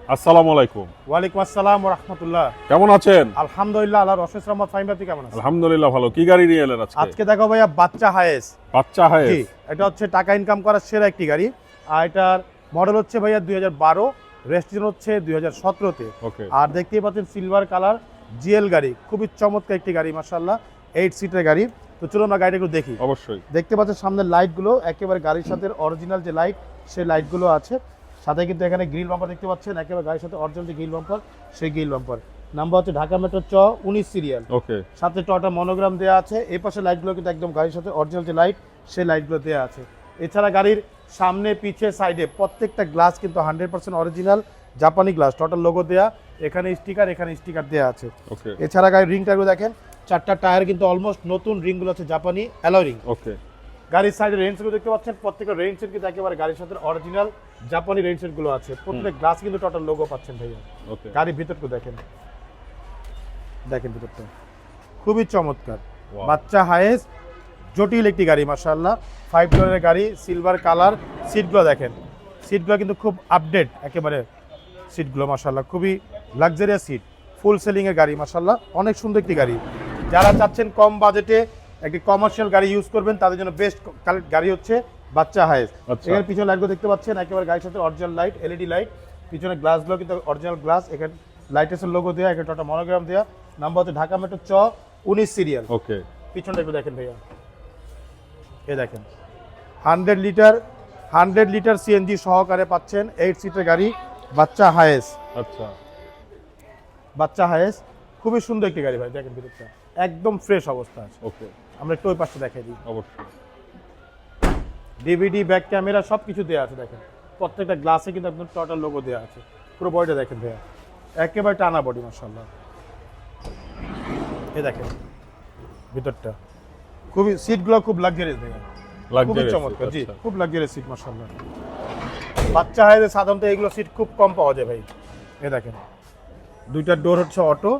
আসসালামু আলাইকুম। ওয়ালাইকুম আসসালাম ওয়া রাহমাতুল্লাহ। কেমন আছেন? আলহামদুলিল্লাহ, আল্লাহর অশেষ রহমত। ফাহিম ভাই, আপনি কেমন আছেন? আলহামদুলিল্লাহ ভালো। কি গাড়ি নিয়ে এলেন আজকে? আজকে দেখো ভাইয়া বাচ্চা হায়েস। বাচ্চা জি, হায়েস। এটা হচ্ছে টাকা ইনকাম করার সেরা একটি গাড়ি। আর এটার মডেল হচ্ছে ভাইয়া 2012, রেজিস্ট্রেশন হচ্ছে 2017-তে। ওকে। আর দেখতেই পাচ্ছেন সিলভার কালার জিএল গাড়ি, খুবই চমৎকার একটি গাড়ি মাশাআল্লাহ, 8 সিটের গাড়ি। তো চলুন আমরা গাড়িটা একটু দেখি। অবশ্যই। দেখতে পাচ্ছেন সামনের লাইটগুলো একেবারে গাড়ির সাথে অরিজিনাল যে লাইট, সেই লাইটগুলো আছে। সাথে কিন্তু এখানে গ্রিল বাম্পার দেখতে পাচ্ছেন, একেবারে গাড়ির সাথে অরিজিনাল যে গ্রিল বাম্পার, সেই গ্রিল বাম্পার। নাম্বার হচ্ছে ঢাকা মেট্রো চ 19 সিরিয়াল। ওকে। সাথে টয়টা মনোগ্রাম দেওয়া আছে। এই পাশে লাইটগুলো কিন্তু একদম গাড়ির সাথে অরিজিনাল যে লাইট, সেই লাইটগুলো দেওয়া আছে। এছাড়া গাড়ির সামনে পিছে সাইডে প্রত্যেকটা গ্লাস কিন্তু 100% অরিজিনাল জাপানি গ্লাস, টোটাল লোগো দেওয়া। এখানে স্টিকার দেওয়া আছে। ওকে। এছাড়া গাড়ির রিং টায়ারগুলো দেখেন, চারটা টায়ার কিন্তু অলমোস্ট নতুন, রিংগুলো আছে জাপানি অ্যালয় রিং। ওকে। গাড়ির সাইডে রেঞ্জগুলো দেখতে পাচ্ছেন, প্রত্যেকটা রেঞ্জ সেট কিন্তু একেবারে গাড়ির সাথে অরিজিনাল জাপানি রেঞ্জ সেটগুলো আছে। প্রত্যেক গ্লাস কিন্তু টোটাল লোগো পাচ্ছেন ভাইয়া। ওকে। গাড়ির ভিতরটা দেখেন, ভিতরটা খুবই চমৎকার। Wow. বাচ্চা হায়েস, জটিল একটি গাড়ি মাশাআল্লাহ। 5 ডোরের গাড়ি, সিলভার কালার। সিটগুলো দেখেন, সিটগুলো কিন্তু খুব আপডেট একেবারে। সিটগুলো মাশাআল্লাহ খুবই লাক্সারিয়াস সিট, ফুল সেলিং এর গাড়ি মাশাআল্লাহ, অনেক সুন্দর একটি গাড়ি। যারা চাচ্ছেন কম বাজেটে একটি কমার্শিয়াল গাড়ি ইউজ করবেন, তাদের জন্য বেস্ট গাড়ি হচ্ছে বাচ্চা হায়েস। আচ্ছা। এখানে পিছনে লাইটগুলো দেখতে পাচ্ছেন, একেবারে গাড়ির সাথে অরিজিনাল লাইট, এলইডি লাইট। পিছনে গ্লাসগুলো কিন্তু অরিজিনাল গ্লাস। এখানে লাইটের লোগো দেওয়া, এখানে একটা মনোগ্রাম দেওয়া। নাম্বার হচ্ছে ঢাকা মেট্রো চ 19 সিরিয়াল। ওকে। পিছনটা একটু দেখেন ভাইয়া, এ দেখেন 100 লিটার সিএনজি সহকারে পাচ্ছেন 8 সিটের গাড়ি বাচ্চা হায়েস। আচ্ছা। বাচ্চা হায়েস খুবই সুন্দর একটি গাড়ি ভাই, দেখেন ভিতরটা একদম ফ্রেশ অবস্থা আছে। ওকে। আমরা একটু ওই পাশটা দেখাই দিই। অবশ্যই। ডিভিডি, ব্যাক ক্যামেরা সব কিছু দেওয়া আছে। দেখেন প্রত্যেকটা গ্লাসে কিন্তু একদম টোটাল লোগো দেওয়া আছে। পুরো বডিটা দেখেন ভাইয়া, একেবারে টানা বডি মাশাআল্লাহ। এই দেখেন ভিতরটা খুবই, সিটগুলো খুব লাক্সারিয়াস ভাইয়া, খুবই Luxurious চমৎকার। seat, জি, আচ্ছা। খুব লাক্সারিয়াস সিট মাশাআল্লাহ। বাচ্চা হায়েসে সাধারণত এগুলো সিট খুব কম পাওয়া যায় ভাই। এ দেখেন দুইটা ডোর হচ্ছে অটো,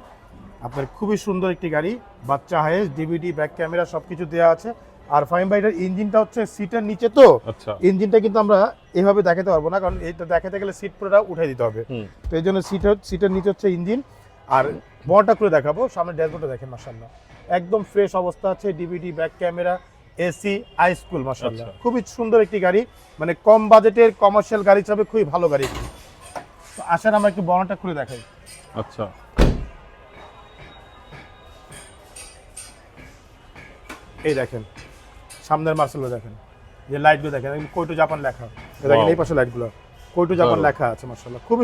আপনার খুবই সুন্দর একটি গাড়ি বাচ্চা হায়েস। ডিভিডি, ব্যাক ক্যামেরা সব কিছু দেওয়া আছে। আর ফাহিম ভাই, এটার ইঞ্জিনটা হচ্ছে সিটের নিচে, তো আচ্ছা। ইঞ্জিনটা কিন্তু আমরা এভাবে দেখাতে পারবো না, কারণ এটা দেখাতে গেলে সিট পুরোটা উঠাই দিতে হবে। হুম। তো এই জন্য সিটের নিচে হচ্ছে ইঞ্জিন। আর বড়টা করে দেখাবো, সামনে ড্যাশবোর্ডটা দেখেন মাশাআল্লাহ, একদম ফ্রেশ অবস্থা আছে। DVD, back camera, AC, high school মাশাআল্লাহ, আচ্ছা। খুবই সুন্দর একটি গাড়ি। মানে কম বাজেটের কমার্শিয়াল গাড়ি হিসাবে খুবই ভালো গাড়ি। তো আসেন আমরা একটু বর্ণটা খুলে দেখাই। আচ্ছা। এই দেখেন সামনের মার্সেলগুলো দেখেন, যে লাইটগুলো দেখেন, কোইটো জাপান লেখা। এই দেখেন Wow. এই পাশে লাইটগুলো কোইটো জাপান দারুণ। লেখা আছে মাশাআল্লাহ, খুবই